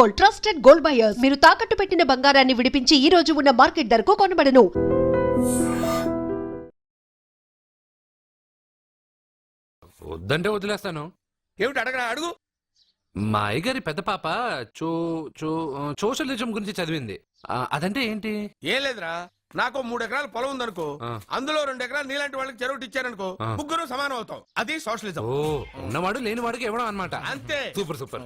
Gold, trusted gold buyers. మీరు తాకట్టు పెట్టిన బంగారాన్ని విడిపించి ఈ రోజు ఉన్న మార్కెట్ ధరకు కొనబడను. వద్దంటే వదిలేస్తాను. ఏమిటి అడగరా అడుగు. మా అయ్యగారి పెద్ద పాప సోషలిజం గురించి చదివింది. అదంటే ఏంటి? ఏం లేదురా, నాకు 3 ఎకరాల పొలం ఉందనుకో, అందులో 2 ఎకరాలు నీలాంటి వాళ్ళకి చెరువు ఇచ్చారనుకో, ముగ్గురు సమానం అవుతాం. అది సోషలిజం. ఓ, ఉన్నవాడు లేని వాడికి ఇవ్వడం అన్నమాట. అంతే. Super super.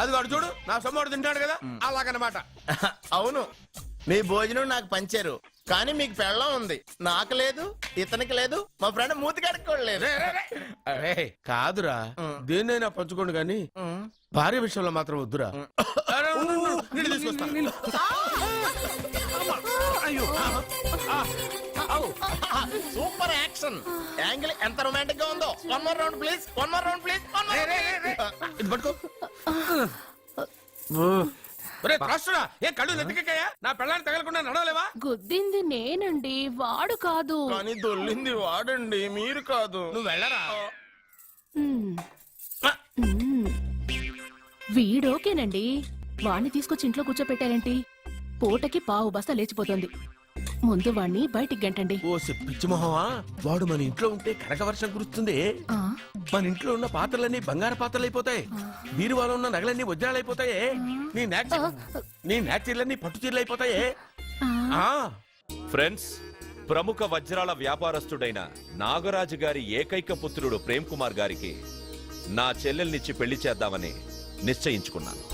అది వాడు చూడు, నా సొమ్మడు తింటాడు కదా, అలాగనమాట. అవును, మీ భోజనం నాకు పంచారు, కానీ మీకు పెళ్ళం ఉంది, నాకు లేదు, ఇతనికి లేదు, మా ఫ్రెండ్ మూతి కడుక్కోలేదు. అరే కాదురా, దేన్నైనా పంచుకోండి గాని భార్య విషయంలో మాత్రం వద్దురా. నీళ్ళు తీసుకొస్తాను. సూపర్ యాక్షన్ యాంగిల్ ఎంత రొమాంటిక్ గా ఉందో. One more round please, one more round please. ఇది పట్టుకో. ఏ కళ్ళు నెత్తికెక్కాయా? నా పెళ్ళాన్ని తగలకుండా నడవలేవా? గుద్దింది నేనండి, వాడు కాదు. కానీ దొల్లింది వాడండి, మీరు కాదు. నువ్వు వెళ్ళరా. వీడోకేనండి, వాణ్ణి తీసుకొచ్చి ఇంట్లో కూర్చోపెట్టారేంటి? పూటకి పావు బస్తా లేచిపోతుంది. ముందు వాణ్ణి బయటికి గంటండి. ఓ పిచ్చి మొహమా, వాడు మన ఇంట్లో ఉంటే కనక వర్షం కురుస్తుంది. మన ఇంట్లో ఉన్న పాత్రలన్నీ బంగారు పాత్రలు అయిపోతాయి, బీరువాలో ఉన్న నగలన్నీ వజ్రాలైపోతాయి, నీ నాచీర్లన్నీ పట్టు చీరలు అయిపోతాయి. ఫ్రెండ్స్, ప్రముఖ వజ్రాల వ్యాపారస్తుడైన నాగరాజు గారి ఏకైక పుత్రుడు ప్రేమ్ కుమార్ గారికి నా చెల్లెల్నిచ్చి పెళ్లి చేద్దామని నిశ్చయించుకున్నాను.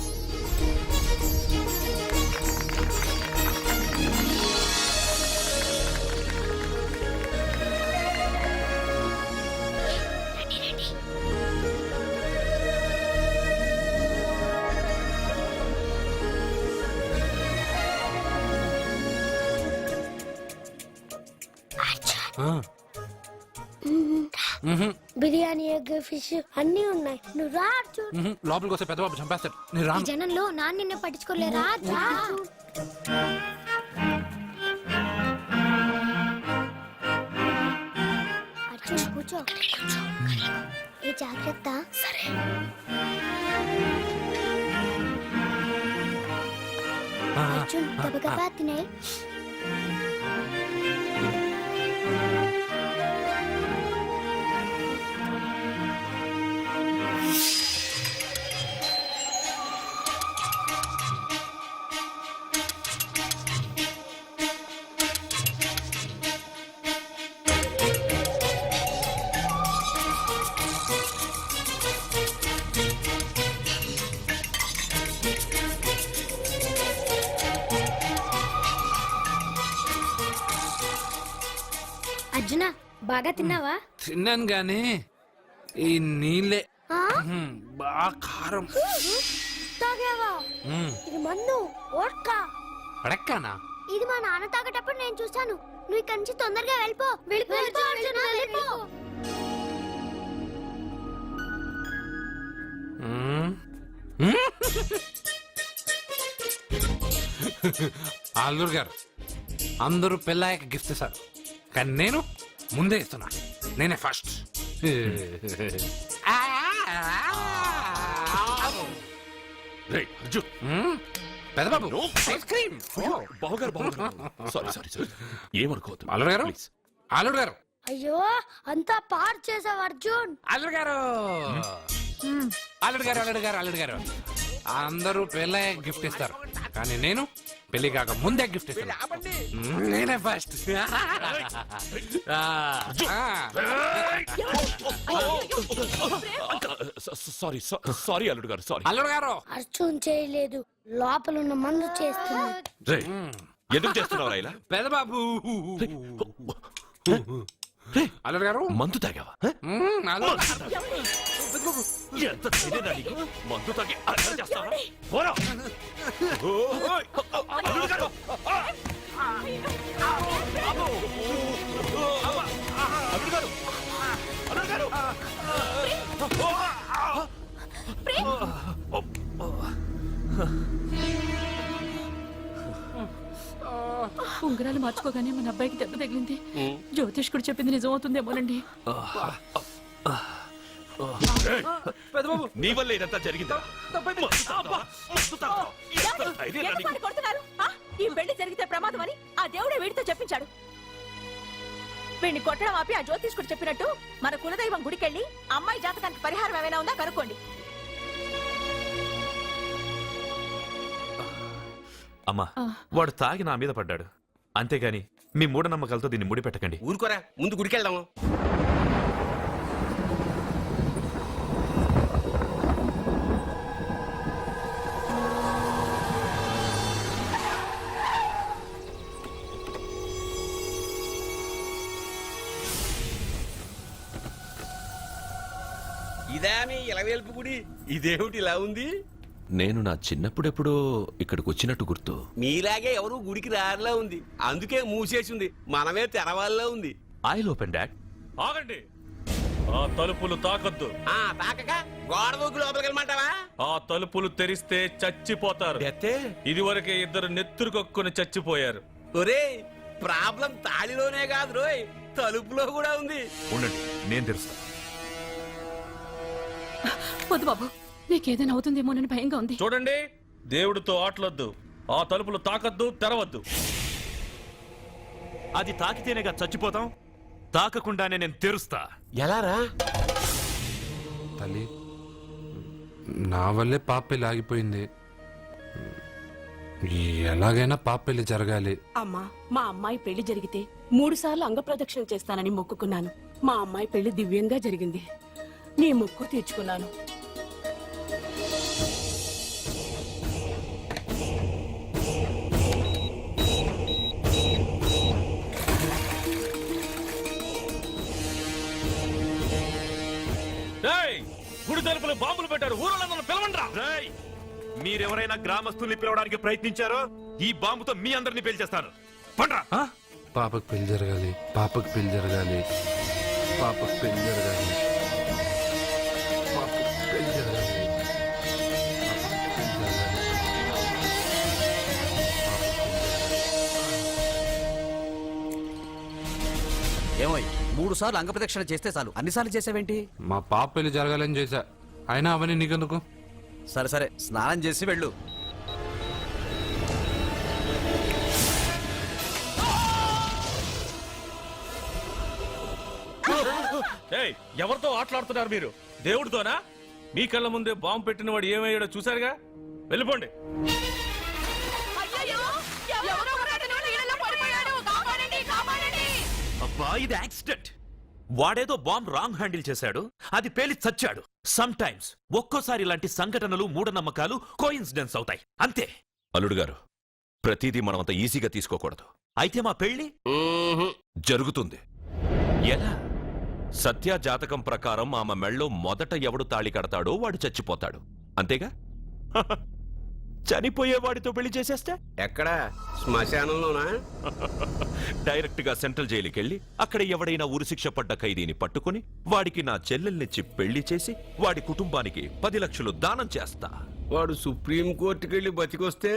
బిర్యానీ, ఎగ్, ఫిష్ అన్ని ఉన్నాయి. నువ్వు రా అర్జున్. లోపలికి వస్తే పెద్ద బాబు చంపేస్తాడు. నేను రాను. జనంలో నాన్న నిన్ను పట్టించుకోలేరా? అర్జున్ కూర్చో. ఏ జాగ్రత్త. సరే. అర్జున్ గబగబా తినే. అర్జున, బాగా తిన్నావా? తిన్నాను గానీ ఈ నీళ్ళే బాగా కారం. తాగావా? ఇది మన్ను ఓడ్కా. అడక్కానా? ఇది మా నాన్న తాగేటప్పుడు నేను చూశాను. నువ్వు ఇక్కడి నుంచి తొందరగా వెళ్ళిపో. వెళ్ళిపో అర్జున, వెళ్ళిపో. అల్లూరు గారు, అందరూ పెళ్ళాయక గిఫ్ట్ ఇస్తారు, కానీ నేను ముందే ఇస్తున్నా. నేనే ఫస్ట్. పెద్దబాబు ఐస్ క్రీమ్. ఏమనుకోవద్దు. అల్లుడు గారు, అల్లుడు గారు. అయ్యో, అంతా పాడు చేసావు అర్జున్. అల్లుడు గారు, అల్లుడు గారు, అల్లుడు గారు, అల్లుడు గారు, అందరూ పెళ్ళాయక గిఫ్ట్ ఇస్తారు, కానీ నేను పెళ్లి కాక ముందే గిఫ్ట్ ఇస్తాను. నేనే ఫస్ట్. సారీ అల్లుడు గారు, సారీ. అల్లుడు గారు, అర్జున్ చేయలేదు, లోపల ఉన్న మందు చేస్తున్నాడు. ఎందుకు చేస్తున్నావు ఇలా? పెద్దబాబు. అల్లుడు గారు, మందు తాగావా? ఎంత తెలియదా నీకు? మందు తాగి అల్లరి చేస్తావా? పోరా. అల్లుడు గారు. అల్లుడు గారు, అల్లుడు గారు. ఉంగరాలు మార్చుకోగానే మన అబ్బాయికి దెబ్బ తగిలింది. జ్యోతిష్కుడు చెప్పింది నిజమవుతుందేమోనండి. నీ వల్ల ఇదంతా జరిగిందా? ఎవరు కొడుతున్నారు? ఆ? ఈ పెళ్లి జరిగితే ప్రమాదం అని ఆ దేవుడే వీడితో చెప్పించాడు. వీడిని కొట్టడం ఆపి ఆ జ్యోతిష్కుడు చెప్పినట్టు మన కులదైవం గుడికెళ్ళి అమ్మాయి జాతకానికి పరిహారం ఏమైనా ఉందా కనుక్కోండి. అమ్మా వాడు తాగి నా మీద పడ్డాడు, అంతేగాని మీ మూఢనమ్మకాలతో దీన్ని ముడిపెట్టకండి. ఊరుకోరా, ముందు గుడికెళ్దాము. ఇదా మీ ఇలవేల్పు గుడి? ఇదేమిటి ఇలా ఉంది? నేను నా చిన్నప్పుడెప్పుడో ఇక్కడికి వచ్చినట్టు గుర్తు. మీలాగే ఎవరు గుడికి రారులా ఉంది, అందుకే మూసేసింది. మనమే తెరవాళ్ళలా ఉంది. I'll open dad. ఆగండి, ఆ తలుపులు తాకద్దు. ఆ తాకక గోడ దూకి లోపలికి వెళ్ళమంటావా? ఆ తలుపులు తెరిస్తే చచ్చిపోతారు. ఎత్తే ఇదివరకే ఇద్దరు నెత్తురు కొక్కుని చచ్చిపోయారు. ఒరే, ప్రాబ్లం తాళిలోనే కాదు రోయ్, తలుపులో కూడా ఉంది. ఉండండి, నేను తెరుస్తా. వద్దు బాబు, నీకేదైనా అవుతుందేమోనని భయంగా ఉంది. చూడండి, దేవుడితో ఆటలొద్దు. ఆ తలుపులు తాకద్దు, తెరవద్దు. అది తాకితేనేగా చచ్చిపోతాం, తాకకుండానే నేను తెరుస్తా. ఎలారా? తల్లి, నా వల్లే పాప పెళ్లి ఆగిపోయింది. ఎలాగైనా పాప పెళ్లి జరగాలి. అమ్మా, మా అమ్మాయి పెళ్లి జరిగితే 3 సార్లు అంగప్రదక్షిణ చేస్తానని మొక్కుకున్నాను. మా అమ్మాయి పెళ్లి దివ్యంగా జరిగింది. నీ మొక్కు తీర్చుకున్నాను. ఏయ్, గుడి తలుపులు బాంబులు పెట్టారు, ఊరలో పిలవండ్రా. రేయ్, మీరెవరైనా గ్రామస్తుల్ని పిలవడానికి ప్రయత్నించారో ఈ బాంబుతో మీ అందరినీ పేల్చేస్తాను. పండ్రా. పాపకు పెళ్లి జరగాలి, పాపకు పెళ్లి జరగాలి, పాపకు పెళ్లి జరగాలి, పాపకు పెళ్లి జరగాలి, పాపకు పెళ్లి జరగాలి. ఏమోయ్, 3 సార్లు అంగప్రదక్షిణ చేస్తే చాలు, అన్నిసార్లు చేసావేంటి? మా పాప పెళ్లి జరగాలని చేశా, అయినా అవన్నీ నీకెందుకు? సరే సరే, స్నానం చేసి వెళ్ళు. ఏయ్, ఎవరితో ఆటలాడుతున్నారు మీరు? దేవుడితోనా? మీ కళ్ళ ముందే బాంబు పెట్టిన వాడు ఏమయ్యాడో చూసారుగా. వెళ్ళిపోండి. అబ్బా, ఇది యాక్సిడెంట్. వాడేదో బాంబ్ రాంగ్ హ్యాండిల్ చేశాడు, అది పేలి చచ్చాడు. సమ్ టైమ్స్ ఒక్కోసారి ఇలాంటి సంఘటనలు మూఢనమ్మకాలు కోఇన్సిడెన్స్ అవుతాయి, అంతే. అల్లుడు గారు, ప్రతిదీ మనమంత ఈజీగా తీసుకోకూడదు. అయితే మా పెళ్లి జరుగుతుంది. ఎలా? సత్య జాతకం ప్రకారం ఆమె మెళ్ళో మొదట ఎవడు తాళి కడతాడో వాడు చచ్చిపోతాడు, అంతేగా? చనిపోయేవాడితో పెళ్లి చేసేస్తే ఎక్కడ? శ్మశానంలోనా? డైరెక్ట్ గా సెంట్రల్ జైలుకి వెళ్ళి అక్కడ ఎవడైనా ఉరిశిక్ష పడ్డ ఖైదీని పట్టుకుని వాడికి నా చెల్లెల్నిచ్చి పెళ్లి చేసి వాడి కుటుంబానికి 10 లక్షలు దానం చేస్తా. వాడు సుప్రీం కోర్టుకి వెళ్ళి బతికొస్తే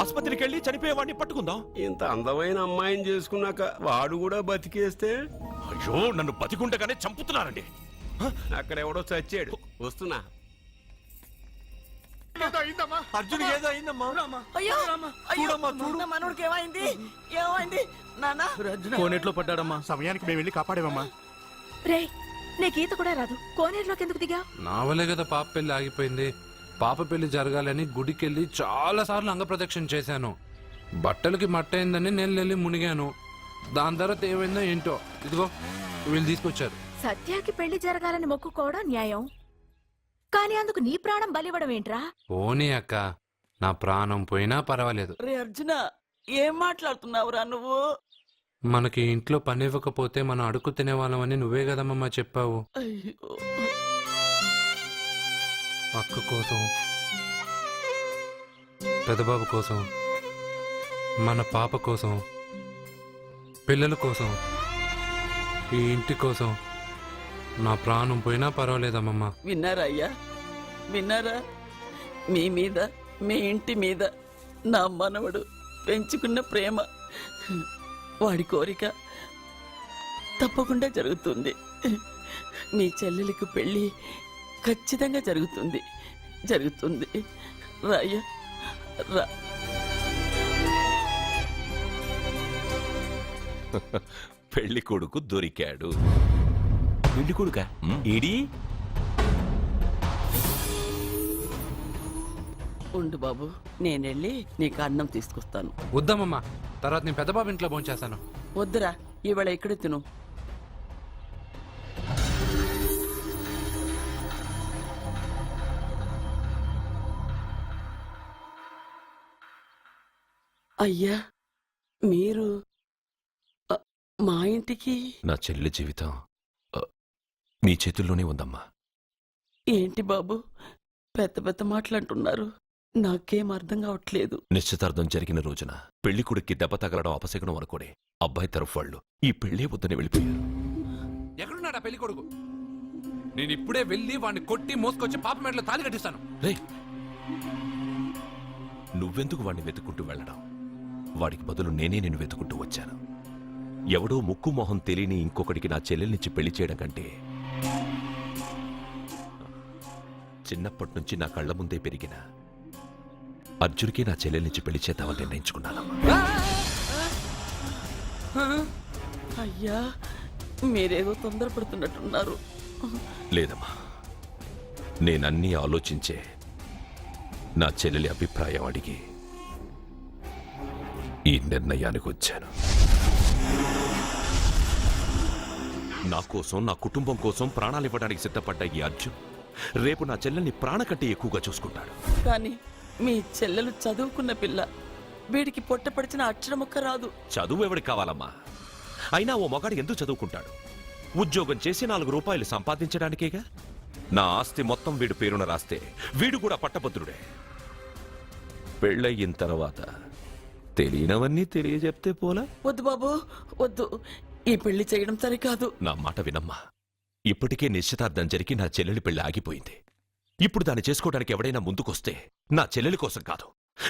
ఆసుపత్రికి వెళ్ళి చనిపోయేవాడిని పట్టుకుందాం. ఇంత అందమైన అమ్మాయిని చేసుకున్నాక వాడు కూడా బతికేస్తే? అయ్యో, నన్ను బతికుండగానే చంపుతున్నారండి. అక్కడ ఎవడో చచ్చాడు, వస్తున్నా. అర్జున్ ఏదో అయిందమ్మా. మనోడికి ఏమైంది? ఏమైంది నాన్న? కోనేట్లో పడ్డాడమ్మా, సమయానికి మేము వెళ్ళి కాపాడేమమ్మా. రే, నీకు ఈత కూడా రాదు, కోనేరులోకి ఎందుకు దిగా? నా వల్లే కదా పాప పెళ్లి ఆగిపోయింది. పాప పెళ్లి జరగాలని గుడికెళ్ళి చాలా సార్లు అంగప్రదక్షిణ చేశాను. బట్టలకి మట్టయిందని నేను వెళ్ళి మునిగాను. దాని తర్వాత ఏమైందో ఏంటో, ఇదిగో వీళ్ళు తీసుకొచ్చారు. సత్యాకి పెళ్లి జరగాలని మొక్కుకోవడం న్యాయం, కానీ అందుకు నీ ప్రాణం బలివ్వడం ఏంట్రా? పోనీ అక్క, నా ప్రాణం పోయినా పర్వాలేదు. రే అర్జున, ఏం మాట్లాడుతున్నావురా నువ్వు? మనకి ఇంట్లో పని ఇవ్వకపోతే మనం అడుగు తినేవాళ్ళమని నువ్వే కదమ్మా చెప్పావు. అక్క కోసం, పెదబాబు కోసం, మన పాప కోసం, పిల్లల కోసం, ఈ ఇంటి కోసం నా ప్రాణం పోయినా పర్వాలేదమ్మమ్మా. విన్నారా అయ్యా, విన్నారా? మీ మీద, మీ ఇంటి మీద నా మనవడు పెంచుకున్న ప్రేమ, వాడి కోరిక తప్పకుండా జరుగుతుంది. మీ చెల్లెలికి పెళ్ళి ఖచ్చితంగా జరుగుతుంది జరుగుతుంది రాయ్యా రా. పెళ్లి కొడుకు దొరికాడు. పెళ్లి కొడుక ఏడి? ఉండు బాబు, నేనెళ్ళి నీకు అన్నం తీసుకొస్తాను. వద్దామమ్మా, తర్వాత నేను పెద్ద బాబు ఇంట్లో భోంచేస్తాను. వద్దురా, ఇవాళ ఇక్కడే తిను. అయ్యా, మీరు మా ఇంటికి నా చెల్లి జీవితం మీ చేతుల్లోనే ఉందమ్మా. ఏంటి బాబు పెద్ద పెద్ద మాటలంటున్నారు? నాకేం అర్థం కావట్లేదు. నిశ్చితార్థం జరిగిన రోజున పెళ్లి కొడుక్కి దెబ్బ తగలడం అపశకునం అనుకోని అబ్బాయి తరఫు వాళ్ళు ఈ పెళ్లే వద్దని వెళ్ళిపోయారు. ఎక్కడున్నాడా పెళ్లి కొడుకు? నేను ఇప్పుడే వెళ్ళి వాడిని కొట్టి మోసుకొచ్చి పాప మెడలో తాళి కట్టిస్తాను. రేయ్, నువ్వెందుకు వాడిని వెతుక్కుంటూ వెళ్ళడం? వాడికి బదులు నేనే నిన్ను వెతుకుంటూ వచ్చాను. ఎవడో ముక్కు మొహం తెలియని ఇంకొకడికి నా చెల్లెల్నిచ్చి పెళ్లి చేయడం కంటే చిన్నప్పటి నుంచి నా కళ్ల ముందే పెరిగిన అర్జున్కి నా చెల్లెల్నిచ్చి పెళ్లి చేద్దామని నిర్ణయించుకున్నానమ్మా. అయ్యా, మీరేదో తొందరపడుతున్నట్టున్నారు. లేదమ్మా, నేనన్నీ ఆలోచించే నా చెల్లెలి అభిప్రాయం అడిగి ఈ నిర్ణయానికి వచ్చాను. నా కోసం, నా కుటుంబం కోసం ప్రాణాలు ఇవ్వడానికి సిద్ధపడ్డ ఈ అర్జున్ రేపు నా చెల్లెల్ని ప్రాణ కంటే ఎక్కువగా చూసుకుంటాడు. కానీ మీ చెల్లెలు చదువుకున్న పిల్ల, వీడికి పొట్టపడిచిన అక్షరముక్క రాదు. చదువు ఎవడికి కావాలమ్మా? అయినా ఓ మగాడు ఎందుకు చదువుకుంటాడు? ఉద్యోగం చేసి 4 రూపాయలు సంపాదించడానికేగా. నా ఆస్తి మొత్తం వీడు పేరున రాస్తే వీడు కూడా పట్టభద్రుడే. పెళ్ళయిన తర్వాత తెలియనవన్నీ తెలియజెప్తే పోలా? వద్దు బాబు వద్దు, ఈ పెళ్లి చేయడం సరికాదు. నా మాట వినమ్మా. ఇప్పటికే నిశ్చితార్థం జరిగి నా చెల్లెలి పెళ్లి ఆగిపోయింది. ఇప్పుడు దాన్ని చేసుకోవడానికి ఎవడైనా ముందుకొస్తే నా చెల్లెలి కోసం కాదు,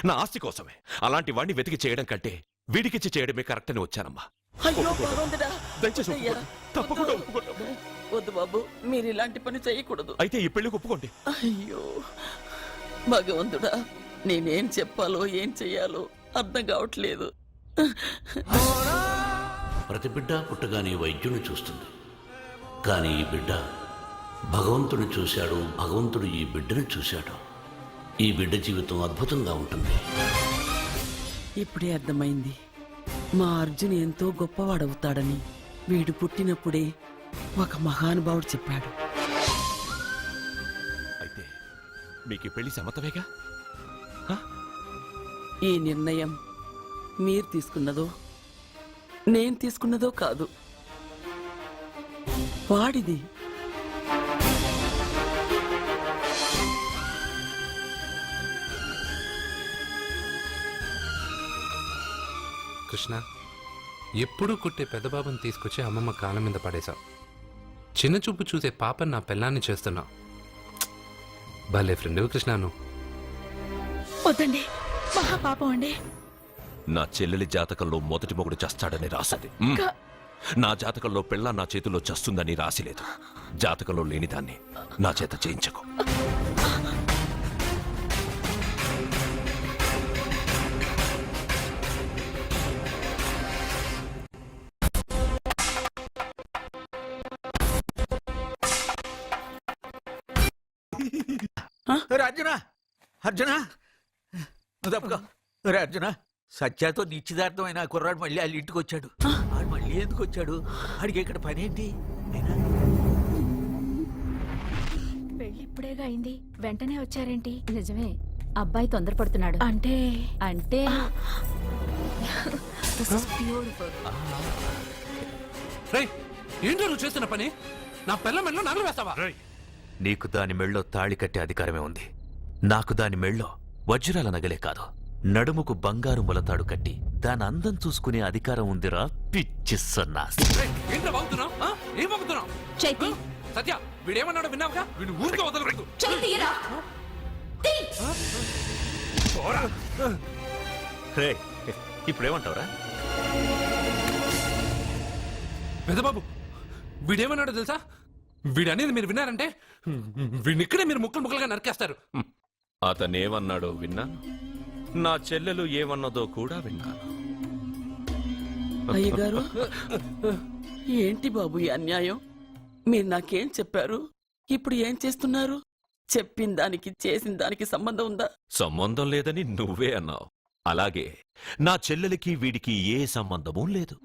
నా ఆస్తి కోసమే. అలాంటి వాడిని వెతికి చేయడం కంటే వీడికిచ్చి చేయడమే కరెక్ట్ అని వచ్చానమ్మా. అయ్యో భగవంతుడా, దయచేసి అయ్యా, తప్పకుండా వద్దు. వద్దు బాబు, మీరు ఇలాంటి పని చేయకూడదు. అయితే ఈ పెళ్లికి ఒప్పుకోండి. అయ్యో భగవంతుడా, నేనేం చెప్పాలో ఏం చెయ్యాలో అర్థం కావట్లేదు. ప్రతి బిడ్డ పుట్టగానే వైద్యుని చూస్తుంది, కానీ ఈ బిడ్డ భగవంతుని చూశాడు. భగవంతుడు ఈ బిడ్డను చూశాడు. ఈ బిడ్డ జీవితం అద్భుతంగా ఉంటుంది. ఇప్పుడే అర్థమైంది, మా అర్జున్ ఎంతో గొప్పవాడవుతాడని. వీడు పుట్టినప్పుడే ఒక మహానుభావుడు చెప్పాడు. అయితే మీకు ఈ పెళ్లి సమ్మతమేగా? ఈ నిర్ణయం మీరు తీసుకున్నదో నేను తీసుకున్నదో కాదు, వాడిది. కృష్ణ, ఎప్పుడూ కుట్టే పెద్ద బాబుని తీసుకొచ్చి అమ్మమ్మ కాళ్ళ మీద పడేశావు. చిన్న చూపు చూసే పాపని నా పెళ్ళాన్ని చేస్తున్నావు. భలే ఫ్రెండ్ కృష్ణ నువ్వు. వద్దండి, మహా పాపం అండి. నా చెల్లెలి జాతకంలో మొదటి మొగుడు చస్తాడని రాసింది. నా జాతకంలో పెళ్ళ నా చేతిలో చస్తుందని రాసిలేదు. జాతకంలో లేనిదాన్ని నా చేత చేయించకు. అర్జున అర్జున తప్పుకో. అర్జున, సత్యాతో నిశ్చితార్థమైన కుర్రాడు మళ్ళీ వాళ్ళ ఇంటికి వచ్చాడు. వాడు మళ్ళీ ఎందుకు వచ్చాడు? అడిగి ఇక్కడ పనేంటి? పెళ్లి ఇప్పుడేగా అయింది, వెంటనే వచ్చారేంటి? నిజమే, అబ్బాయి తొందరపడుతున్నాడు. అంటే అంటే రేయ్, ఏంటో నువ్వు చేస్తున్న పని? నా పిల్ల మెడలో నగలు వేస్తావా? నీకు దాని మెళ్ళో తాళి కట్టే అధికారమే ఉంది. నాకు దాని మెళ్ళో వజ్రాల నగలే కాదు, నడుముకు బంగారు మొలతాడు కట్టి దాని అందం చూసుకునే అధికారం ఉందిరా పిచ్చి సన్నాసి. ఏంటో బాగుతున్నావు? ఏం బాగుతున్నావు? చైతి, సత్య, వీడేమన్నాడో విన్నావుగా? వీడు ఊరికే వదలకూడదు. చైతిరా. ఇప్పుడేమంటావురా? పెద్దబాబు, వీడేమన్నాడో తెలుసా? వీడనేది మీరు విన్నారంటే వీడిని ఇక్కడే మీరు ముక్కలు ముక్కలుగా నరికేస్తారు. అతనేమన్నాడో విన్నాను, నా చెల్లెలు ఏమన్నదో కూడా విన్నాను. అయ్యగారు ఏంటి బాబు ఈ అన్యాయం? మీరు నాకేం చెప్పారు? ఇప్పుడు ఏం చేస్తున్నారు? చెప్పిన దానికి చేసిన దానికి సంబంధం ఉందా? సంబంధం లేదని నువ్వే అన్నావు. అలాగే నా చెల్లెలికి వీడికి ఏ సంబంధమూ లేదు.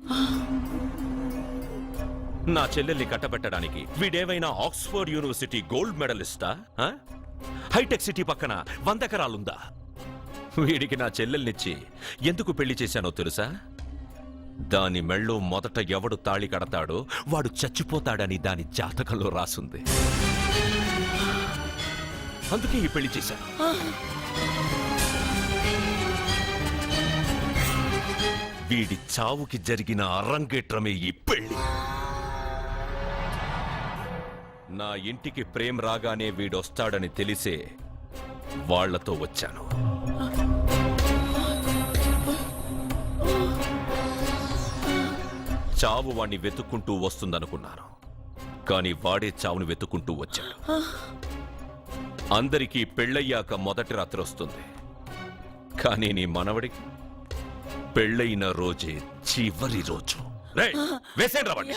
నా చెల్లెల్ని కట్టబెట్టడానికి వీడేమైనా ఆక్స్ఫర్డ్ యూనివర్సిటీ గోల్డ్ మెడలిస్టా? హైటెక్ సిటీ పక్కన 100 ఎకరాలుందా? వీడికి నా చెల్లెల్నిచ్చి ఎందుకు పెళ్లి చేశానో తెలుసా? దాని మెళ్ళో మొదట ఎవడు తాళి కడతాడో వాడు చచ్చిపోతాడని దాని జాతకంలో రాసుంది. అందుకే ఈ పెళ్లి చేశాను. వీడి చావుకి జరిగిన అరంగేట్రమే ఈ పెళ్లి. నా ఇంటికి ప్రేమ్ రాగానే వీడొస్తాడని తెలిసే వాళ్లతో వచ్చాను. చావు వాణ్ణి వెతుక్కుంటూ వస్తుందనుకున్నాను, కాని వాడే చావును వెతుక్కుంటూ వచ్చాడు. అందరికీ పెళ్ళయ్యాక మొదటి రాత్రి వస్తుంది, కానీ నీ మనవడికి పెళ్ళైన రోజే చివరి రోజు. వేసేండి రావండి.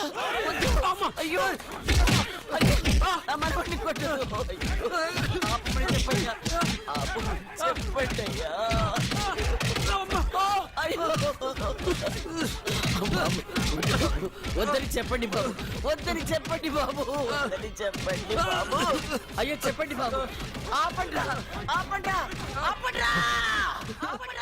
అయ్యో నా మనవడిని కొట్టదు. చెప్పండి అయ్యా. వద్దని చెప్పండి బాబు, వద్దని చెప్పండి బాబు, వద్దని చెప్పండి బాబు. అయ్యో చెప్పండి బాబు. ఆపండ్రా, ఆపండ్రా, ఆపండ్రా, ఆపండ్రా.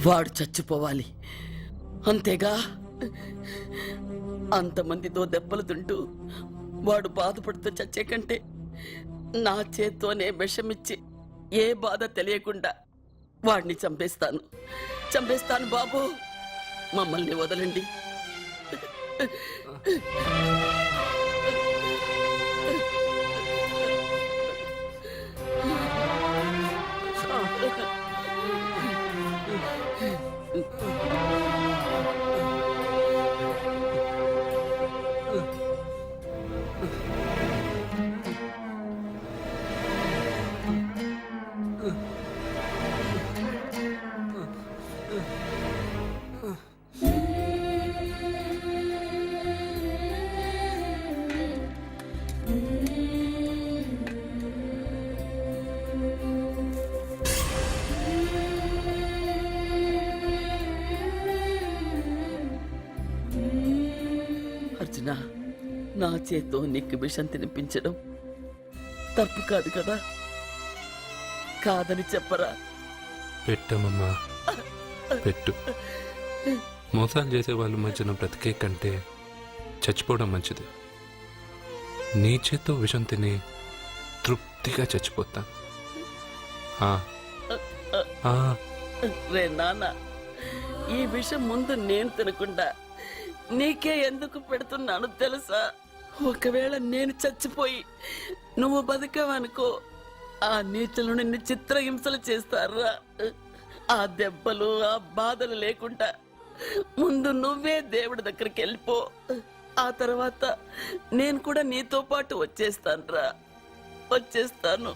వాడు చచ్చిపోవాలి అంతేగా. అంతమందితో దెబ్బలు తింటూ వాడు బాధపడుతూ చచ్చే కంటే నా చేత్తోనే విషమిచ్చి ఏ బాధ తెలియకుండా వాడిని చంపేస్తాను, చంపేస్తాను బాబు. మమ్మల్ని వదలండి. అర్జున, నా చేత్తో నీకు విషం తినిపించడం తప్పు కాదు కదా? కాదని చెప్పరా? పెట్టమమ్మా, పెట్టు. మోసాలు చేసే వాళ్ళ మధ్యన బ్రతికే కంటే చచ్చిపోవడం మంచిది. నీ చేత్తో విషం తిని తృప్తిగా చచ్చిపోతా. రే నాన్న, ఈ విషయం ముందు నేను తినకుండా నీకే ఎందుకు పెడుతున్నాను తెలుసా? ఒకవేళ నేను చచ్చిపోయి నువ్వు బతికావనుకో, ఆ నీచులు నిన్ను చిత్రహింసలు చేస్తారా? ఆ దెబ్బలు ఆ బాధలు లేకుండా ముందు నువ్వే దేవుడి దగ్గరికి వెళ్ళిపో. ఆ తర్వాత నేను కూడా నీతో పాటు వచ్చేస్తాను రా, వచ్చేస్తాను.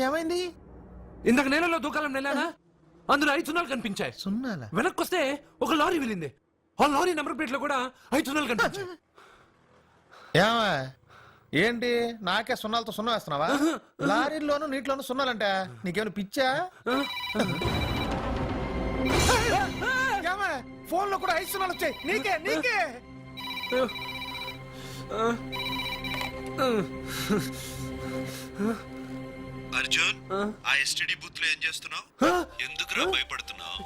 ఏమైంది? ఇందాక నేలలో దూకాలం నెలానా అందులో 5 సున్నాలు కనిపించాయి. సున్నాలా? వెనక్కొస్తే ఒక లారీ వెళ్ళింది. ఆ లారీ నెంబర్ ప్లేట్ లో కూడా 5 సున్నాలు కనిపించాయి. ఏమా ఏంటి నాకే సున్నాలతో సున్నా వేస్తున్నావా? లారీల్లోనూ నీటిలోనూ సున్నాలంట. నీకేమైనా పిచ్చా? ఫోన్ లో కూడా 5 సున్నాలు వచ్చాయి. నీకే నీకే అర్జున్, ఆ ఎస్టీడీ బూత్ లో ఏం చేస్తున్నావు? ఎందుకురా భయపడుతున్నావు?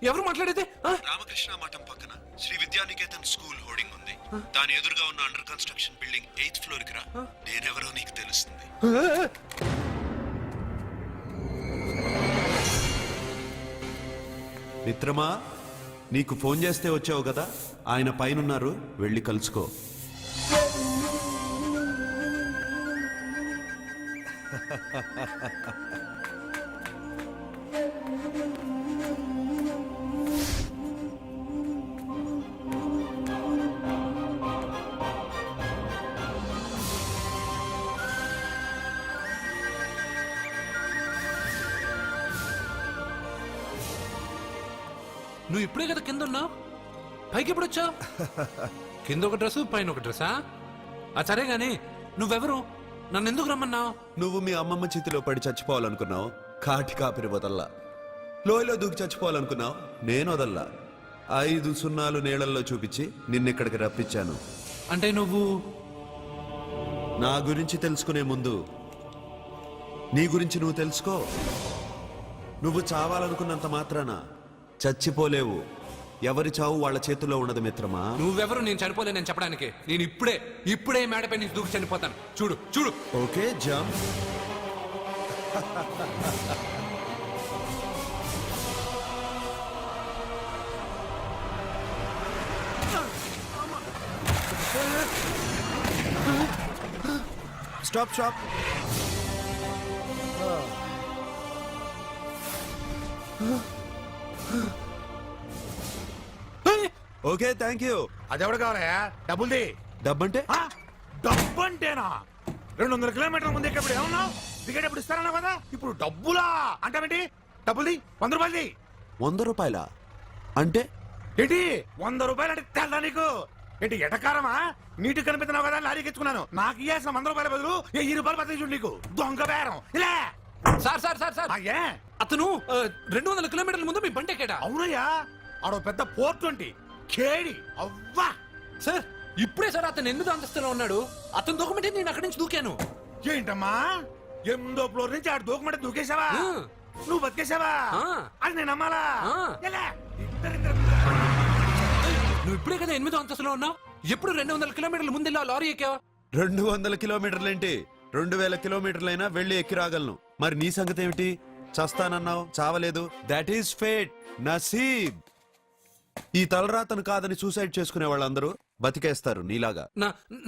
ఎవరు మాట్లాడేది? రామకృష్ణ మఠం పక్కన శ్రీ విద్యానికేతన్ స్కూల్ హోర్డింగ్ ఉంది. దాని ఎదురుగా ఉన్న under construction building 8th floor కి రా. నేనెవరో నీకు తెలుస్తుంది. మిత్రమా, నీకు ఫోన్ చేస్తే వచ్చావు కదా, ఆయన పైనున్నారు, వెళ్ళి కలుసుకో. నువ్వు ఇప్పుడే కదా కింద ఉన్నావు, పైకి ఎప్పుడు వచ్చావు? కింద ఒక డ్రెస్ పైన ఒక డ్రెస్సా? సరే గాని నువ్వెవరు? నన్ను ఎందుకు రమ్మన్నావు? నువ్వు మీ అమ్మమ్మ చేతిలో పడి చచ్చిపోవాలనుకున్నావు, కాటి కాపిరి వదల్లా. లోయలో దూకి చచ్చిపోవాలనుకున్నావు, నేను వదల్లా. 5 సున్నాలు నీళ్ళల్లో చూపించి నిన్నెక్కడికి రప్పించాను. అంటే నువ్వు నా గురించి తెలుసుకునే ముందు నీ గురించి నువ్వు తెలుసుకో. నువ్వు చావాలనుకున్నంత మాత్రాన చచ్చిపోలేవు. ఎవరి చావు వాళ్ళ చేతుల్లో ఉన్నది మిత్రమా. నువ్వెవరు నేను చనిపోలేనని చెప్పడానికి? నేను ఇప్పుడే మేడపై నుంచి దూకి చనిపోతాను. చూడు చూడు. Okay jump. Stop stop. Okay thank you. అదెవడు కావాలయా? డబ్బుల్ది. డబ్బంటే? డబ్బు అంటేనా? 200 కిలోమీటర్ల ముందు ఎక్కడ ఏమన్నావు? దిగేటప్పుడు ఇస్తారన్నా కదా, ఇప్పుడు డబ్బులా అంటావేంటి? డబ్బుల్ది. 100 రూపాయలది. 100 రూపాయలా? అంటే ఏంటి 100 రూపాయలు అంటే తెల్దా నీకు? ఏంటి ఎటకారమా? నీటి కనిపిస్తున్నావు కదా లారీకి ఎచ్చుకున్నాను. నాకు ఇయ్యాల్సిన 100 రూపాయల బదులు 1000 రూపాయలు బదిలీ చూడు. నీకు దొంగ బేరం. ఇలా సార్ అతను 200 కిలోమీటర్ల ముందు మీ బండి ఎక్కాడా? అవునయ్యా, ఆడో పెద్ద 420 కేడి. అవ్వా సార్ ఇప్పుడే సార్ అతను ఎందుకు అంతస్తులో ఉన్నాడు. అతను దూకమంటే నేను అక్కడి నుంచి దూకాను. ఏంటమ్మా 8వ ఫ్లోర్ నుంచి ఆడు దూకమంటే దూకేశావా? నువ్వు బతికేశావా? అది నేను నమ్మాలా? ఎలా? నువ్వు ఇప్పుడే కదా 8వ అంతస్తులో ఉన్నావు. ఎప్పుడు 200 కిలోమీటర్ల ముందు ఇలా లారీ ఎక్కావా? 200 కిలోమీటర్లేంటి, 2000 కిలోమీటర్లైనా వెళ్ళి ఎక్కి రాగలను. మరి నీ సంగతి ఏమిటి? చస్తానన్నావు, చావలేదు. That is fate, నసీబ్. ఈ తలరాతను కాదని సూసైడ్ చేసుకునే వాళ్ళందరూ బతికేస్తారు నీలాగా.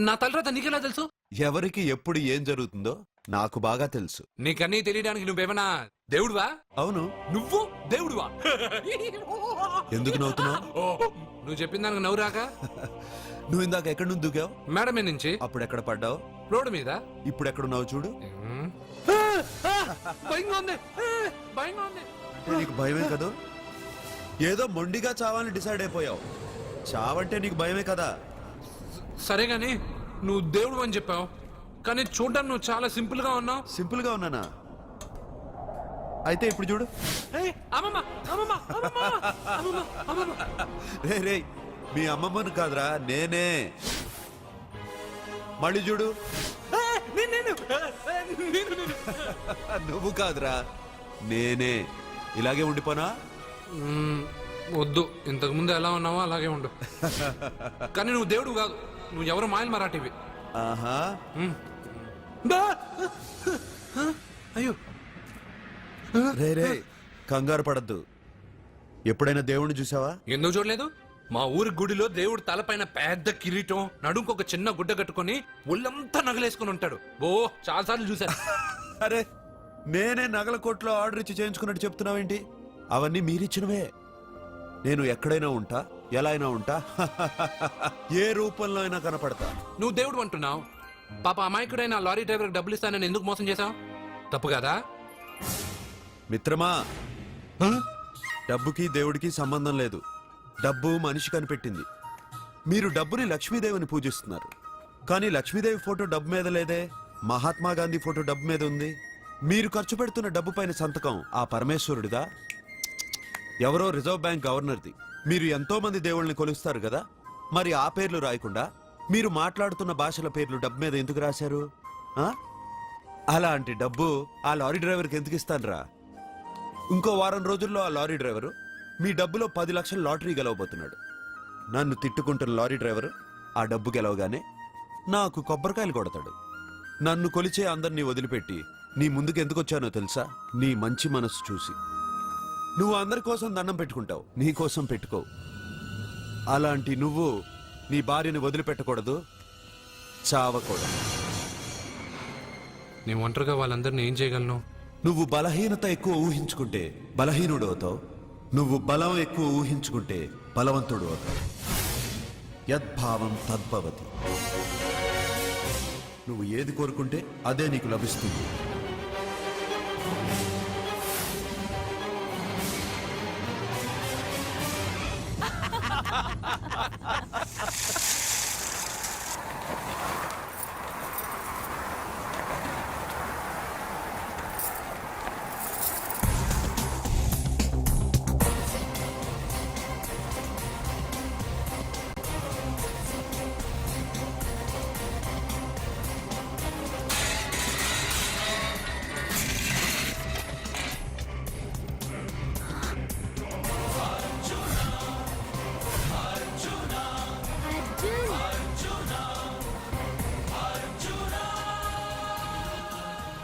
నా తలరాత నీకెలా తెలుసు? ఎవరికి ఎప్పుడు ఏం జరుగుతుందో నాకు బాగా తెలుసు. నీకన్నీ తెలియడానికి నువ్వేమన్నా దేవుడువా? అవును. నువ్వు దేవుడువా? ఎందుకు నవ్వుతున్నావు? నువ్వు చెప్పిన దానికి నవ్వు రాక? నువ్వు ఇందాక ఎక్కడి నుంచి దూకావు? మేడ మీద నుంచి. అప్పుడు ఎక్కడ పడ్డావు? రోడ్డు మీద. ఇప్పుడు ఎక్కడున్నావు చూడు. భయంగా ఉంది. నీకు భయమే కదా? ఏదో మొండిగా చావాలని డిసైడ్ అయిపోయావు. చావంటే నీకు భయమే కదా? సరే గాని నువ్వు దేవుడు అని చెప్పావు, కానీ చూడ్డానికి నువ్వు చాలా సింపుల్ గా ఉన్నావు. సింపుల్ గా ఉన్నానా? అయితే ఇప్పుడు చూడు. రే రే, మీ అమ్మమ్మను కాదురా, నేనే. మళ్ళీ చూడు. నువ్వు కాదురా, నేనే. ఇలాగే ఉండిపోనా? వద్దు, ఇంతకు ముందు ఎలా ఉన్నావో అలాగే ఉండు. కానీ నువ్వు దేవుడు కాదు, నువ్వు ఎవరు మాయలు మరాఠీవి. ఆహా. అయ్యో రే రే, కంగారు పడద్దు. ఎప్పుడైనా దేవుణ్ణి చూసావా? ఎందుకు చూడలేదు? మా ఊరి గుడిలో దేవుడు తలపైన పెద్ద కిరీటం, నడుంకు ఒక చిన్న గుడ్డ కట్టుకొని ఒళ్ళంతా నగలేసుకుని ఉంటాడు. ఓ చాలా సార్లు చూశాను. అరే, నేనే నగల కొట్లో ఆర్డర్ ఇచ్చి చేయించుకున్నట్టు చెప్తున్నావేంటి? అవన్నీ మీరిచ్చినవే. నేను ఎక్కడైనా ఉంటా, ఎలా అయినా ఉంటా, ఏ రూపంలో అయినా కనపడతా. నువ్వు దేవుడు అంటున్నావు. పాప అమాయకుడైన లారీ డ్రైవర్ డబ్బులు ఇస్తానని ఎందుకు మోసం చేశావు? తప్పు కదా? మిత్రమా, డబ్బుకి దేవుడికి సంబంధం లేదు. డబ్బు మనిషి కనిపెట్టింది. మీరు డబ్బుని లక్ష్మీదేవిని పూజిస్తున్నారు, కానీ లక్ష్మీదేవి ఫోటో డబ్బు మీద లేదే. మహాత్మా గాంధీ ఫోటో డబ్బు మీద ఉంది. మీరు ఖర్చు పెడుతున్న డబ్బు పైన సంతకం ఆ పరమేశ్వరుడిదా, ఎవరో రిజర్వ్ బ్యాంక్ గవర్నర్ది? మీరు ఎంతో మంది దేవుళ్ళని కొలుస్తారు కదా, మరి ఆ పేర్లు రాయకుండా మీరు మాట్లాడుతున్న భాషల పేర్లు డబ్బు మీద ఎందుకు రాశారు? అలాంటి డబ్బు ఆ లారీ డ్రైవర్కి ఎందుకు ఇస్తానురా? ఇంకో వారం రోజుల్లో ఆ లారీ డ్రైవరు మీ డబ్బులో 10 లక్షల లాటరీ గెలవబోతున్నాడు. నన్ను తిట్టుకుంటున్న లారీ డ్రైవరు ఆ డబ్బు గెలవగానే నాకు కొబ్బరికాయలు కొడతాడు. నన్ను కొలిచే అందరినీ వదిలిపెట్టి నీ ముందుకు ఎందుకు వచ్చానో తెలుసా? నీ మంచి మనసు చూసి. నువ్వు అందరి కోసం దండం పెట్టుకుంటావు, నీ కోసం పెట్టుకోవు. అలాంటి నువ్వు నీ భార్యని వదిలిపెట్టకూడదు, చావకూడదు. నేను ఒంటరిగా వాళ్ళందరినీ ఏం చేయగలను? నువ్వు బలహీనత ఎక్కువ ఊహించుకుంటే బలహీనుడు అవుతావు, నువ్వు బలం ఎక్కువ ఊహించుకుంటే బలవంతుడు అవుతావు. యద్భావం తద్భవతి. నువ్వు ఏది కోరుకుంటే అదే నీకు లభిస్తుంది.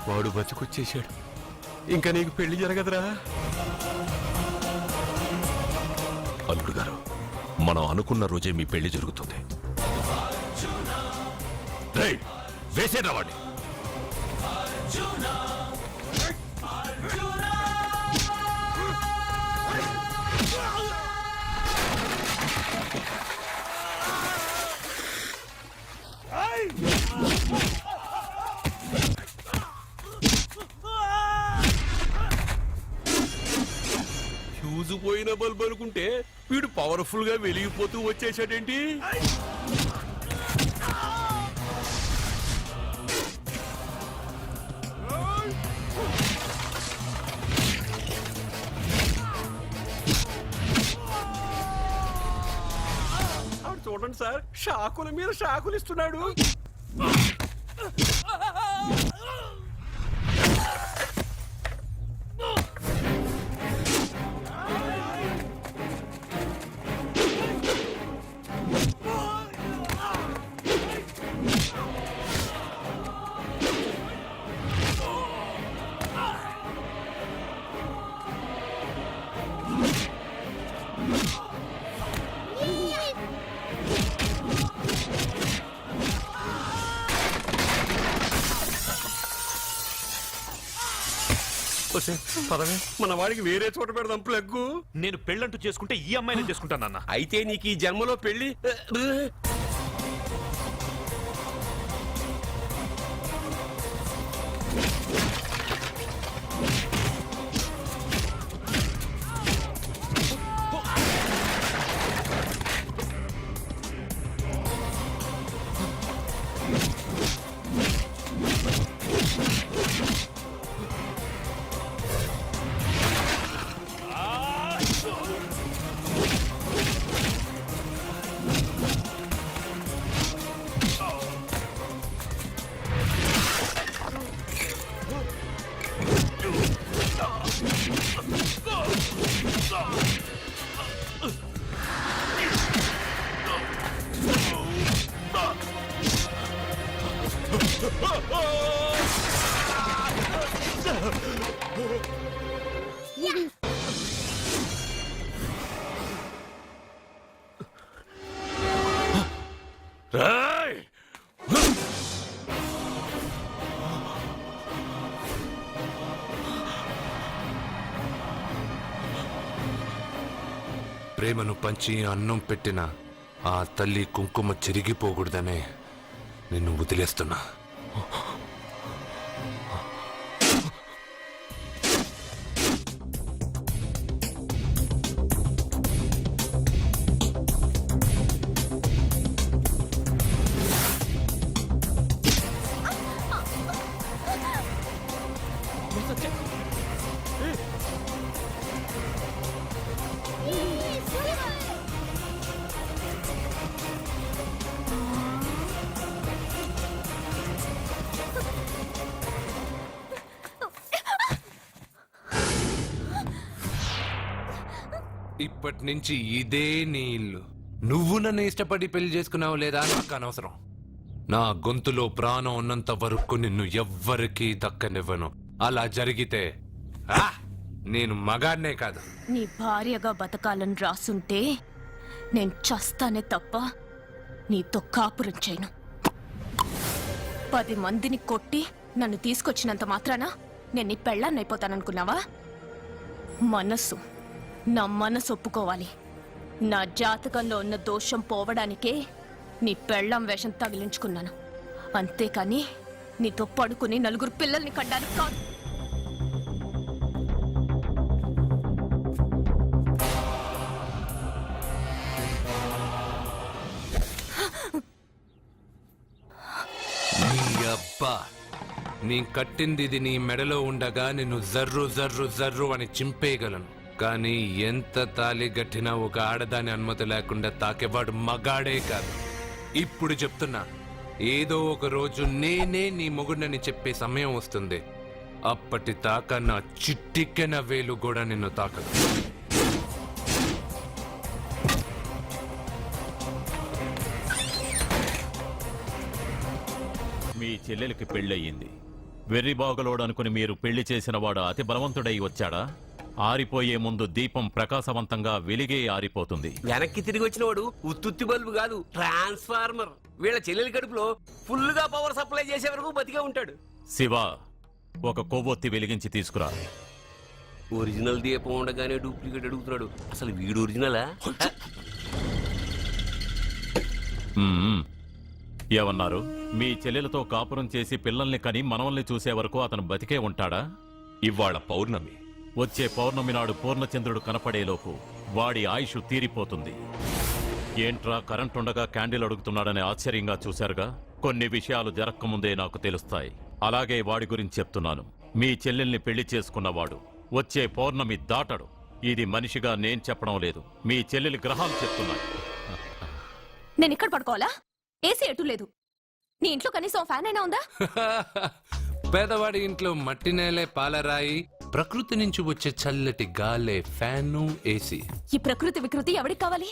వాడు బతుకొచ్చేశాడు. ఇంకా నీకు పెళ్లి జరగదురా. అల్లుడు గారు, మనం అనుకున్న రోజే మీ పెళ్లి జరుగుతుంది. రేయ్, వేసేరా వాడిని. ఫ్యూజు పోయిన బల్బ్ అనుకుంటే వీడు పవర్ఫుల్ గా వెలిగిపోతూ వచ్చేసాడేంటి? చూడండి సార్, షాకుల మీద షాకులు ఇస్తున్నాడు. పదవే, మన వాడికి వేరే చోట పెడదాం ప్లగ్గు. నేను పెళ్ళంటూ చేసుకుంటే ఈ అమ్మాయిని చేసుకుంటానన్న. అయితే నీకు ఈ జన్మలో పెళ్లి. ప్రేమను పంచి అన్నం పెట్టిన ఆ తల్లి కుంకుమ చెరిగిపోకూడదనే నిన్ను వదిలేస్తున్నా. ఇప్పటి నుంచి ఇదే నీ ఇల్లు. నువ్వు నన్ను ఇష్టపడి పెళ్లి చేసుకున్నావు లేదా నాకు అనవసరం. నా గొంతులో ప్రాణం ఉన్నంత వరకు నిన్ను ఎవ్వరికీ దక్కనివ్వను. అలా జరిగితే నేను మగాడినే కాదు. నీ భార్యగా బతకాలని రాసుంటే నేను చస్తానే తప్ప నీతో కాపురం చేయను. 10 మందిని కొట్టి నన్ను తీసుకొచ్చినంత మాత్రాన నేను నీ పెళ్ళాన్నైపోతాననుకున్నావా? నా మనసు ఒప్పుకోవాలి. నా జాతకంలో ఉన్న దోషం పోవడానికే నీ పెళ్ళాం వేషం తగిలించుకున్నాను. అంతేకాని నీతో పడుకుని 4 పిల్లల్ని కడ్డానికి కాదు. నీ అబ్బా, నీ కట్టింది ఇది నీ మెడలో ఉండగా నిన్ను జర్రు జర్రు జర్రు అని చింపేయగలను. కానీ ఎంత తాలి గట్టినా ఒక ఆడదాని అనుమతి లేకుండా తాకేవాడు మగాడే కాదు. ఇప్పుడు చెప్తున్నా, ఏదో ఒక రోజు నేనే నీ మొగుడినని చెప్పే సమయం వస్తుంది. అప్పటి తాక నా చిట్టికెన వేలు కూడా నిన్ను తాకదు. మీ చెల్లెలికి పెళ్ళయింది. వెర్రి బాగలోడనుకుని మీరు పెళ్లి చేసిన వాడు అతి బలవంతుడై వచ్చాడా? ఆరిపోయే ముందు దీపం ప్రకాశవంతంగా వెలిగే ఆరిపోతుంది. వెనక్కి తిరిగి వచ్చిన వాడు ఉత్తుత్తి బల్బు కాదు, ట్రాన్స్ఫార్మర్. వీళ్ళ చెల్లెలి కడుపులో ఫుల్ గా పవర్ సప్లై చేసే వరకు బతికే ఉంటాడు. శివ, ఒక కొవ్వొత్తి వెలిగించి తీసుకురా. ఒరిజినల్ దీపం ఉండగానే డూప్లికేట్ అడుగుతున్నాడు. అసలు వీడు ఒరిజినలా? ఏమన్నారు? మీ చెల్లెలతో కాపురం చేసి పిల్లల్ని కని మనవల్ని చూసే వరకు అతను బతికే ఉంటాడా? ఇవాళ పౌర్ణమి. వచ్చే పౌర్ణమి నాడు పూర్ణచంద్రుడు కనపడేలోపు వాడి ఆయుష్ తీరిపోతుంది. ఏంట్రా కరెంటుండగా క్యాండిల్ అడుగుతున్నాడని ఆశ్చర్యంగా చూశారుగా? కొన్ని విషయాలు జరక్కముందే నాకు తెలుస్తాయి. అలాగే వాడి గురించి చెప్తున్నాను. మీ చెల్లెల్ని పెళ్లి చేసుకున్నవాడు వచ్చే పౌర్ణమి దాటడు. ఇది మనిషిగా నేను చెప్పడం లేదు, మీ చెల్లెలి గ్రహాలు చెప్తున్నాయి. నేను ఇక్కడ పడుకోవాలా? ఏసీ ఎటు లేదు. నీ ఇంట్లో కనీసం ఫ్యాన్ అయినా ఉందా? పేదవాడి ఇంట్లో మట్టి నేలే పాలరాయి, ప్రకృతి నుంచి వచ్చే చల్లటి గాలే ఫ్యాను, ఏసీ. ఈ ప్రకృతి వికృతి ఎవరికి కావాలి?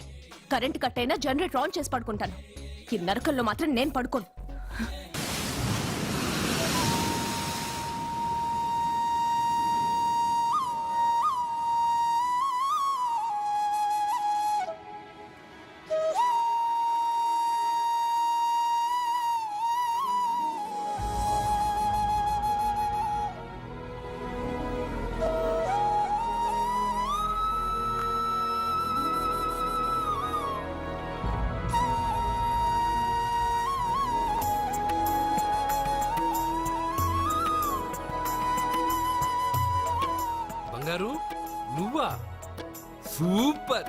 కరెంట్ కట్ అయినా జనరేటర్ ఆన్ చేసి పడుకుంటాను. ఈ నరకల్లో మాత్రం నేను పడుకోను. బంగారు, నువ్వా? సూపర్!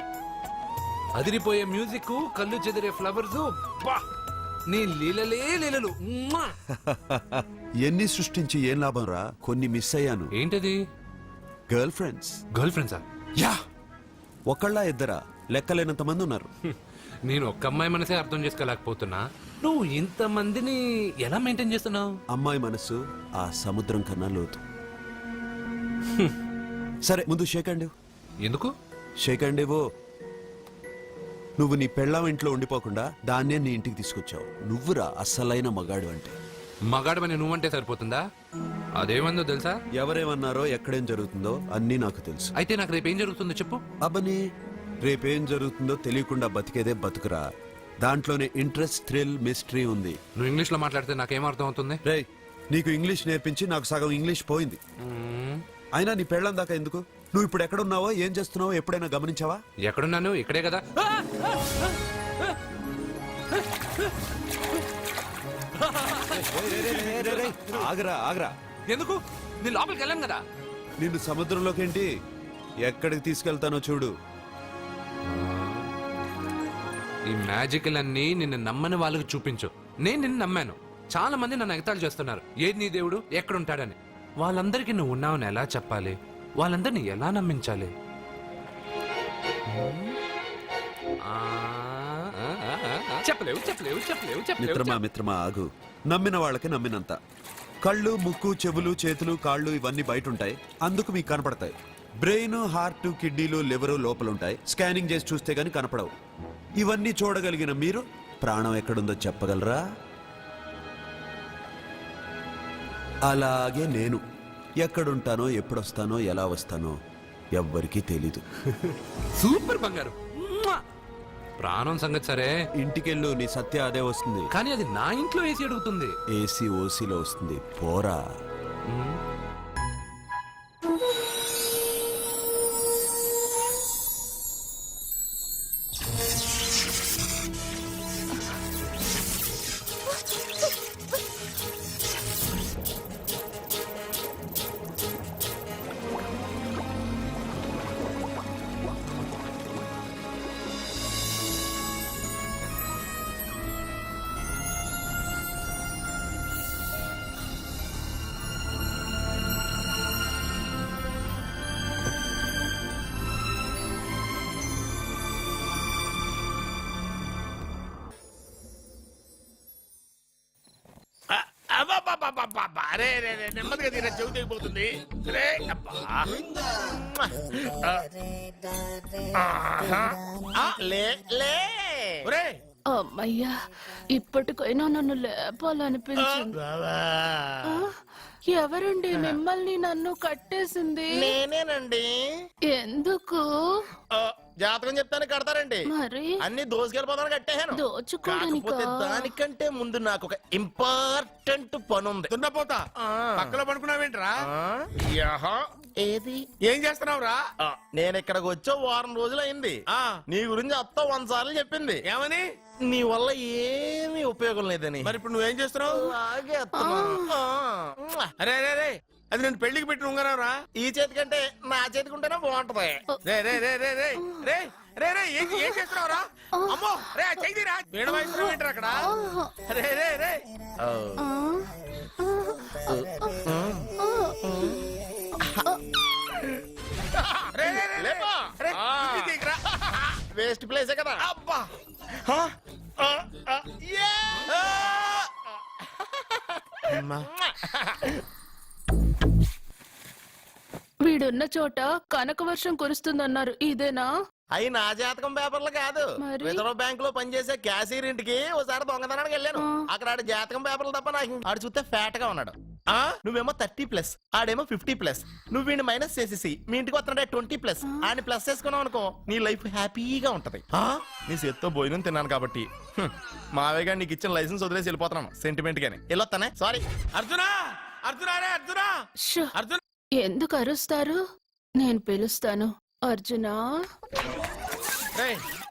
అదిరిపోయే మ్యూజిక్, కళ్ళు చెదిరే ఫ్లవర్స్, నీ లీలలే లీలలు. ఎన్ని సృష్టించి ఏం లాభం రా? కొన్ని మిస్ అయ్యాను. ఏంటది? Girl friends. గర్ల్ ఫ్రెండ్సా? యా, ఒకళ్ళ ఇద్దరా? లెక్కలేనంత మంది ఉన్నారు. నేను ఒక్క అమ్మాయి మనసే అర్థం చేసుకోలేకపోతున్నా. నువ్వు ఇంతమందిని ఎలా మెయింటైన్ చేస్తున్నావు? అమ్మాయి మనసు ఆ సముద్రం కన్నా లోతు. సరే, ముందు షేక్ హ్యాండ్. ఎందుకు షేక్ హ్యాండ్ ఇవ్వు. నువ్వు నీ పెళ్ళాం ఇంట్లో ఉండిపోకుండా దాన్నే నీ ఇంటికి తీసుకొచ్చావు. నువ్వురా అస్సలైన మగాడు అంటే. మగాడమని నువ్వంటే సరిపోతుందా? అదేమందో తెలుసా? ఎవరేమన్నారో, ఎక్కడేం జరుగుతుందో అన్నీ నాకు తెలుసు. అయితే నాకు రేపు ఏం జరుగుతుందో చెప్పు. అబ్బని, రేపేం జరుగుతుందో తెలియకుండా బతికేదే బతుకురా. దాంట్లోనే ఇంట్రెస్ట్, థ్రిల్, మిస్టరీ ఉంది. నువ్వు ఇంగ్లీష్ లో మాట్లాడితే నాకేం అర్థం అవుతుంది? రేయ్, నీకు ఇంగ్లీష్ నేర్పించి నాకు సగం ఇంగ్లీష్ పోయింది. అయినా నీ పెళ్ళం దాకా ఎందుకు? నువ్వు ఇప్పుడు ఎక్కడున్నావో, ఏం చేస్తున్నావో ఎప్పుడైనా గమనించావా? ఎక్కడున్నాను? ఇక్కడే కదా. ఆగరా ఆగరా. ఎందుకు? నీ లోపలికి వెళ్ళాను కదా. నిన్ను సముద్రంలోకేంటి, ఎక్కడికి తీసుకెళ్తానో చూడు. ఈ మ్యాజిక్లన్నీ నిన్ను నమ్మని వాళ్ళకి చూపించు. నేను నిన్ను నమ్మాను. చాలా మంది నన్ను ఎగతాళి చేస్తున్నారు. ఏది నీ దేవుడు, ఎక్కడుంటాడని. వాళ్ళందరికీ నువ్వు ఉన్నావని ఎలా చెప్పాలి? వాళ్ళందరినీ ఎలా నమ్మించాలి? చెప్పలేవు చెప్పలేవు చెప్పలేవు మిత్రమా మిత్రమా ఆగు. నమ్మిన వాళ్ళకి నమ్మినంత. కళ్ళు, ముక్కు, చెవులు, చేతులు, కాళ్ళు ఇవన్నీ బయట ఉంటాయి, అందుకు మీకు కనపడతాయి. బ్రెయిన్, హార్ట్, కిడ్నీలు, లివరు లోపలుంటాయి. స్కానింగ్ చేసి చూస్తే గానీ కనపడవు. ఇవన్నీ చూడగలిగిన మీరు ప్రాణం ఎక్కడుందో చెప్పగలరా? అలాగే నేను ఎక్కడుంటానో, ఎప్పుడొస్తానో, ఎలా వస్తానో ఎవ్వరికీ తెలీదు. సూపర్ బంగారు. మ్వా! ప్రాణం సంగతి సరే, ఇంటికెళ్ళు, నీ సత్య అదే వస్తుంది. కానీ అది నా ఇంట్లో ఏసీ అడుగుతుంది. ఏసీ ఓసీలో వస్తుంది, పోరా. అబ్బబ్బబ్బబ్బబ్బ! అరే రే రే, నెమ్మదిగా తీరా, చెవి తెగిపోతుంది. రే, అబ్బా. లే లే ఒరే, అమ్మయ్యా, ఇప్పటికైనా నన్ను లేపాలనిపించింది. ఆ, ఎవరండి మిమ్మల్ని నన్ను కట్టేసింది? నేనేనండి. ఎందుకు? జాతకం చెప్తాను కడతారండి. మరి అన్ని దోసుకెళ్ళిపోతాను కట్టేహాను. దోచుకోవడానికా? కాకపోతే దానికంటే ముందు నాకు ఒక ఇంపార్టెంట్ పని ఉంది. దున్నపోతా పక్కలో పడుకున్నావేంట్రా? ఏది? ఏం చేస్తున్నావురా? నేను ఇక్కడికి వచ్చో వారం రోజులు అయింది. నీ గురించి అత్త 100 సార్లు చెప్పింది. ఏమని? నీ వల్ల ఏమీ ఉపయోగం లేదని. మరి ఇప్పుడు నువ్వేం చేస్తున్నావు? అలాగే అత్తమా. అరే అరే రే, అది నేను పెళ్లికి పెట్టిన ఉంగరంరా. ఈ చేతి కంటే నా చేతికి ఉంటేనే బాగుంటది. రే రే రే రే రే రే రే రే, ఏం చేస్తున్నావురా? అమ్మో, రే చెయ్యిరా, వేడ వయసు ఏంట్రా అక్కడ? రే రే రే, వేస్ట్ ప్లేసే కదా. అబ్బా, వీడున్న చోట కనక వర్షం కురుస్తుందన్నారు, ఇదేనా? అయి నా జాతకం పేపర్లు కాదు. మరి? రిజర్వ్ బ్యాంక్ లో పనిచేసే క్యాషియర్ ఇంటికి ఒకసారి దొంగతనానికి వెళ్ళాను. అక్కడ ఆడి జాతకం పేపర్లు తప్ప నాకు ఆడు చూస్తే ఫ్యాట్ గా ఉన్నాడు. నువ్వేమో 30+, ఆడేమో 50+. నువ్వు వీడిని మైనస్ చేసేసి మీ ఇంటికి వస్తున్నాడే 20+. ఆయన ప్లస్ చేసుకున్నావు అనుకో, నీ లైఫ్ హ్యాపీగా ఉంటది. నీ చేత్తో భోజనం తిన్నాను కాబట్టి మావేగా నీకు ఇచ్చిన లైసెన్స్ వదిలేసి వెళ్ళిపోతున్నాను సెంటిమెంట్ గానే. వెళ్ళొస్తానే. సారీ. అర్జునా, అర్జునా, రే అర్జునా, షో, అర్జున్. ఎందుకు అరుస్తారు? నేను పిలుస్తాను. అర్జునా.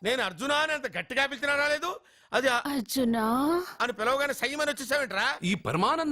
నేను అర్జునా అని అంత గట్టిగా పిలిచినా రాలేదు. అది అర్జునా అని పిలవగానే సైమని వచ్చేసావేంట్రా? ఈ పరమానంద